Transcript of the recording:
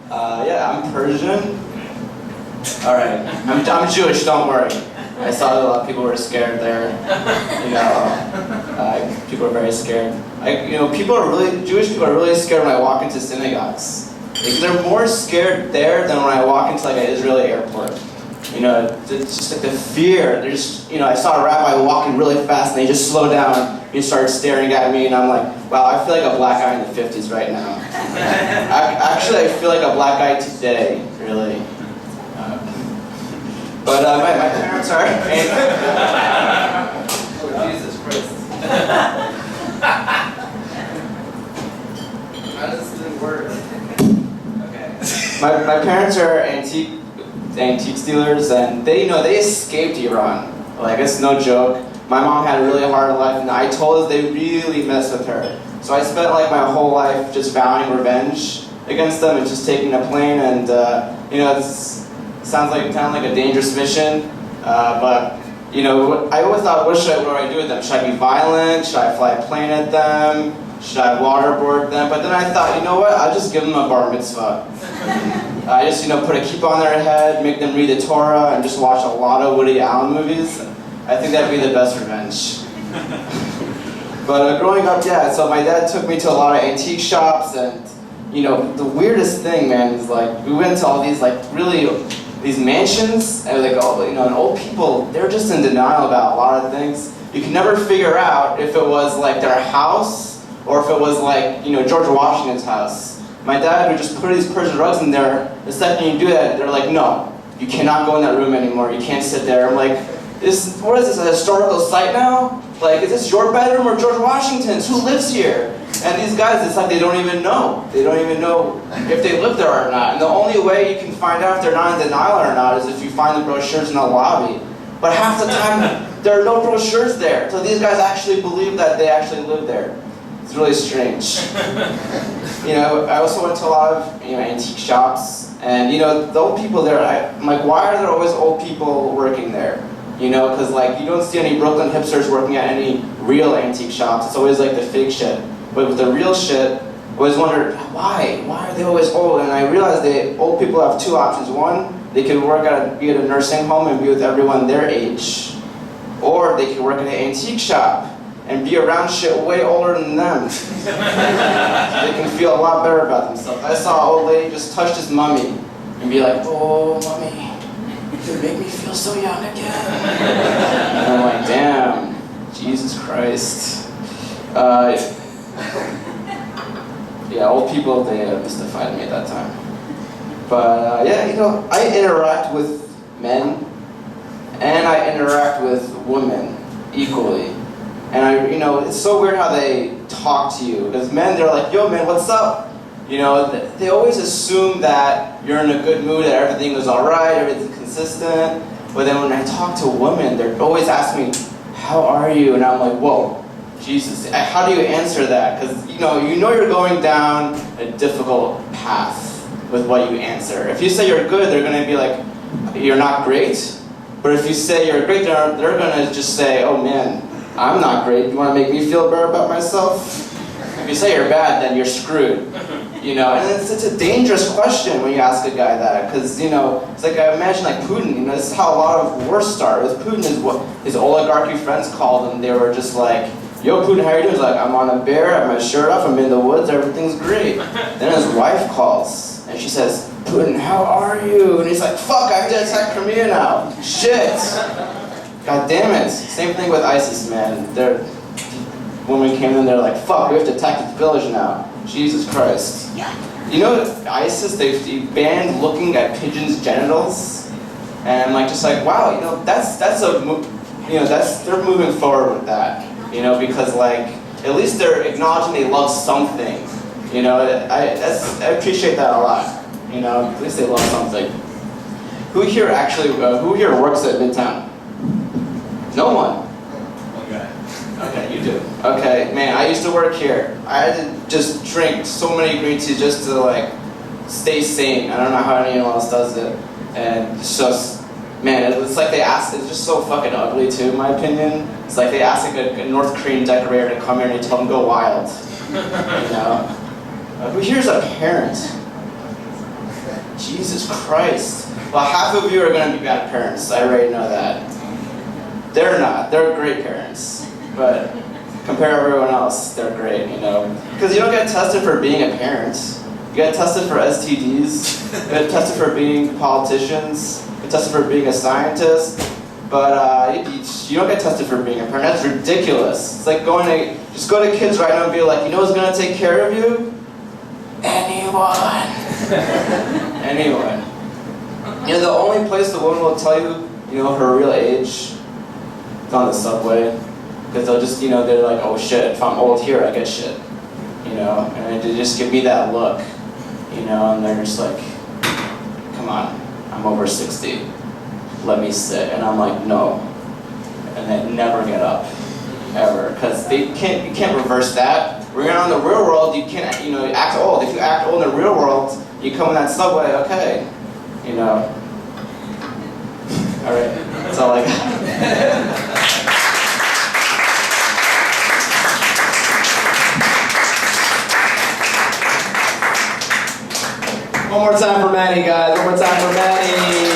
Yeah, I'm Persian. All right, I'm Jewish. Don't worry. I saw that a lot of people were scared there. People are very scared. Jewish people are really scared when I walk into synagogues. Like, they're more scared there than when I walk into like an Israeli airport. It's just like the fear. They're just, I saw a rabbi walking really fast, and they just slowed down. He started staring at me, and I'm like, wow, I feel like a black guy in the 50s right now. Actually, I feel like a black guy today, really. But my parents are. Oh, Jesus Christ. How does this work? Okay. My parents are antique dealers, and they escaped Iran. Like, it's no joke. My mom had a really hard life, and I told us they really messed with her. So I spent like my whole life just vowing revenge against them and just taking a plane, and it sounds like kind of like a dangerous mission, but I always thought, what do I do with them? Should I be violent? Should I fly a plane at them? Should I waterboard them? But then I thought, you know what? I'll just give them a bar mitzvah. I just put a kippah on their head, make them read the Torah, and just watch a lot of Woody Allen movies. I think that'd be the best revenge. But growing up, yeah, so my dad took me to a lot of antique shops, and the weirdest thing, man, is like we went to all these these mansions, and and old people, they're just in denial about a lot of things. You can never figure out if it was like their house or if it was like George Washington's house. My dad would just put these Persian rugs in there. The second you do that, they're like, no, you cannot go in that room anymore. You can't sit there. I'm like, what is this, a historical site now? Like, is this your bedroom or George Washington's? Who lives here? And these guys, it's like they don't even know. They don't even know if they live there or not. And the only way you can find out if they're not in denial or not is if you find the brochures in the lobby. But half the time, there are no brochures there. So these guys actually believe that they actually live there. It's really strange. I also went to a lot of antique shops, and the old people there, I'm like, why are there always old people working there? Because you don't see any Brooklyn hipsters working at any real antique shops. It's always like the fake shit. But with the real shit, I always wondered, why? Why are they always old? And I realized old people have two options. One, they could be at a nursing home and be with everyone their age. Or they could work at an antique shop and be around shit way older than them. They can feel a lot better about themselves. I saw an old lady just touch this mummy and be like, oh, mummy, you make me feel so young again. And I'm like, damn, Jesus Christ. Yeah, old people, they mystified me at that time. But I interact with men and I interact with women equally. And it's so weird how they talk to you. Because men, they're like, yo man, what's up? They always assume that you're in a good mood, that everything is alright, everything's consistent. But then when I talk to women, they're always asking me, how are you? And I'm like, whoa, Jesus, how do you answer that? Because you're going down a difficult path with what you answer. If you say you're good, they're going to be like, you're not great. But if you say you're great, they're going to just say, oh man, I'm not great. You want to make me feel better about myself? If you say you're bad, then you're screwed. And it's a dangerous question when you ask a guy that, because it's like I imagine like Putin. This is how a lot of wars start. With Putin is what his oligarchy friends called him. They were just like, yo Putin, how you doing? He's like, I'm on a bear, I have my shirt off, I'm in the woods, everything's great. Then his wife calls, and she says, Putin, how are you? And he's like, fuck, I have to attack Crimea now. Shit. God damn it. Same thing with ISIS, man. When we came in, they're like, fuck, we have to attack this village now. Jesus Christ. ISIS, they banned looking at pigeons' genitals. And I'm just like, wow, they're moving forward with that. Because at least they're acknowledging they love something. I appreciate that a lot. At least they love something. Who here works at Midtown? No one. Okay, you do. Okay, man, I used to work here. I had to just drink so many green teas just to stay sane. I don't know how anyone else does it. And it's just, man, it's like it's just so fucking ugly too, in my opinion. It's like they ask a North Korean decorator to come here and you tell them go wild. Who here's a parent? Jesus Christ. Well, half of you are going to be bad parents. I already know that. They're not. They're great parents. But compare everyone else, they're great, you know. Because you don't get tested for being a parent. You get tested for STDs. You get tested for being politicians. You get tested for being a scientist. But you don't get tested for being a parent. That's ridiculous. It's like just go to kids right now and be like, you know who's going to take care of you? Anyone. Anyone. You know, the only place the woman will tell you, you know, her real age is on the subway. Because they'll just, you know, they're like, oh shit, if I'm old here, I get shit. You know, and they just give me that look. You know, and they're just like, come on, I'm over 60. Let me sit. And I'm like, no. And they never get up. Ever. Because you can't reverse that. When you're out in the real world, you can't, you know, act old. If you act old in the real world, you come in that subway, okay. You know. Alright, that's all I got. One more time for Manny, guys. One more time for Manny.